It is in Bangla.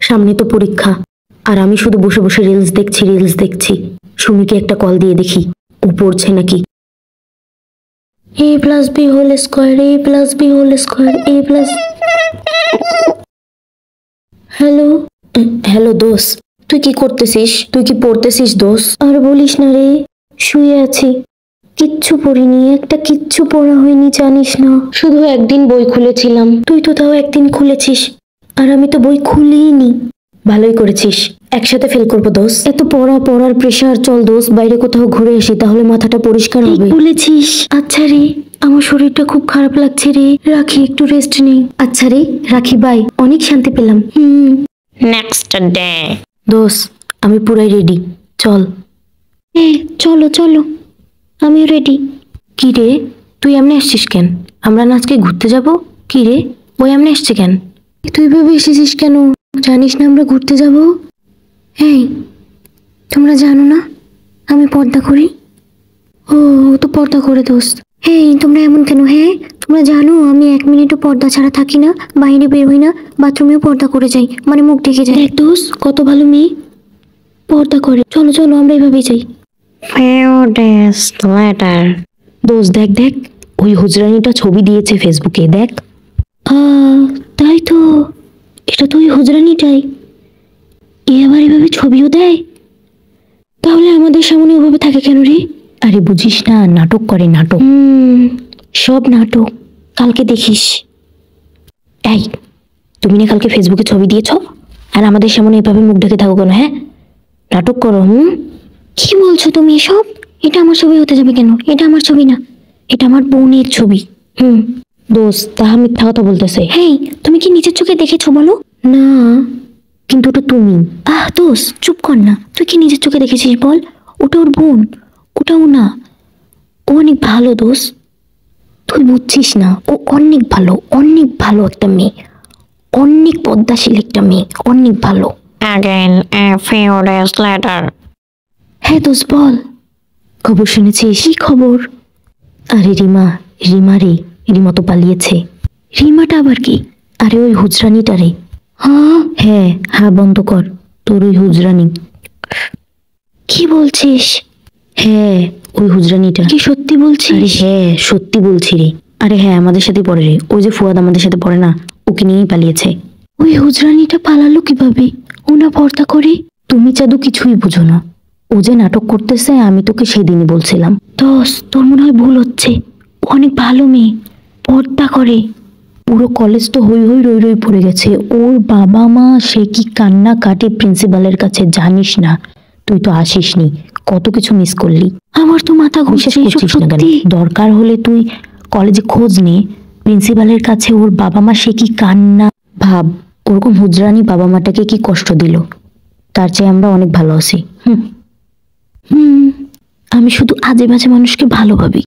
সামনে তো পরীক্ষা, আর আমি শুধু বসে বসে রিলস দেখছি। সুমিকে একটা কল দিয়ে দেখি ও পড়ছে নাকি। a plus b whole square, a plus b whole square, a plus। Hello hello দোষ, তুই কি করতেছিস? তুই কি পড়তেছিস দোষ? আর বলিস না রে, শুয়ে আছি, কিচ্ছু পড়িনি, একটা কিচ্ছু পড়া হয়নি জানিস না। শুধু একদিন বই খুলেছিলাম, তুই তো তাও একদিন খুলেছিস, আর আমি তো বই খুলিনি। ভালোই করেছিস, একসাথে ফেল করবো দোষ। এত পড়ার প্রেশার, চল দোষ বাইরে কোথাও ঘুরে আসি, তাহলে মাথাটা পরিষ্কার হবে। বলেছিস? আচ্ছা রে, আমার শরীরটা খুব খারাপ লাগছে রে, রাখি, একটু রেস্ট নেই। আচ্ছা রে, রাখি, বাই, অনেক শান্তি পেলাম। Next day. দোষ, আমি পুরাই রেডি, চল। চলো চলো, আমিও রেডি। কি রে, তুই এমনি আসছিস কেন? আমরা না আজকে ঘুরতে যাব? কি রে, ওই এমনি আসছে কেন? তুই ভেবে এসেছিস কেন? জানিস না আমরা ঘুরতে যাব? এই, তোমরা জানো না আমি পর্দা করি? ও তো পর্দা করে দোস্ত। এই তোমরা এমন কেন? হ্যাঁ, তোমরা জানো আমি 1 মিনিটও পর্দা ছাড়া থাকি না, বাইরে বের হই না, বাথরুমেও পর্দা করে যাই, মানে মুখ ঢেকে যাই। দেখ দোস্ত, কত ভালো মেয়ে, পর্দা করে। চলো চলো, আমরা এইভাবেই যাই। Few days later. দোস্ত দেখ, ওই হুজরানিটা ছবি দিয়েছে ফেসবুকে, দেখ। তাই তো, এটা তো ওই হুজরানিটাই। এ আবার এভাবে ছবিও দেয়? তাহলে আমাদের সামনে ওভাবে থাকে কেন রে? আরে বুঝিস না, নাটক করে, নাটক। সব নাটক, কালকে দেখিস। এই, তুমি না কালকে ফেসবুকে ছবি দিয়েছ, আর আমাদের সামনে এভাবে মুখ ঢেকে থাকো কেন? হ্যাঁ, নাটক করো। কি বলছো তুমি এসব? এটা আমার ছবি হতে যাবে কেন? এটা আমার ছবি না, এটা আমার বোনের ছবি। দোস্ত, তাহা মিথ্যা কথা বলতেছে। হেই, তুমি কি নিজের চোখে দেখেছো বলো? না, কিন্তু ওটা তুমি। দোস্ত চুপ কর না, তুই কি নিজের চোখে দেখেছিস বল? ওটা ওর বোন, ওটাও না। ও অনেক ভালো দোস্ত, তুই বুঝছিস না, ও অনেক ভালো একটা মেয়ে, অনেক পদ্মাশীল একটা মেয়ে, অনেক ভালো। Again, a few days later. হ্যাঁ দোস্ত বল, খবর শুনেছিস? কি খবর? আরে রিমা রে, রিমা তো পালিয়েছে। রিমাটা আবার কি? আরে ওই হুজরানিটা রে। হ্যাঁ বন্ধ কর তোর ওই হুজরানি। কি বলছিস? হ্যাঁ, ওই হুজরানিটা। কি সত্যি বলছিস? আরে হ্যাঁ, সত্যি বলছি রে। আরে হ্যাঁ, আমাদের সাথে পড়ে রে, ওই যে ফুয়াদ আমাদের সাথে পড়ে না, ওকে নিয়েই পালিয়েছে। ওই হুজরানিটা পালালো কিভাবে? ও না পর্দা করে? তুমি চাঁদু কিছুই বুঝো না, ও যে নাটক করতেছে আমি তোকে সেদিনই বলছিলাম। তোর মনে হয় ভুল হচ্ছে, ও অনেক ভালো মেয়ে, পর্দা করে। পুরো কলেজ তো হই রই পড়ে গেছে, ওর বাবা মা সে কি কান্না কাটি প্রিন্সিপালের কাছে, জানিস না? তুই তো আসিসনি, কত কিছু মিস করলি। আমার তো মাথা ঘুরছে, দরকার হলে তুই কলেজে খোঁজ নে, প্রিন্সিপালের কাছে ওর বাবা মা সে কি কান্না। ভাব, ওরকম হুজরানি বাবা মাটাকে কি কষ্ট দিল, তার চেয়ে আমরা অনেক ভালো আছি। আমি শুধু আজে বাজে মানুষকে ভালো ভাবি।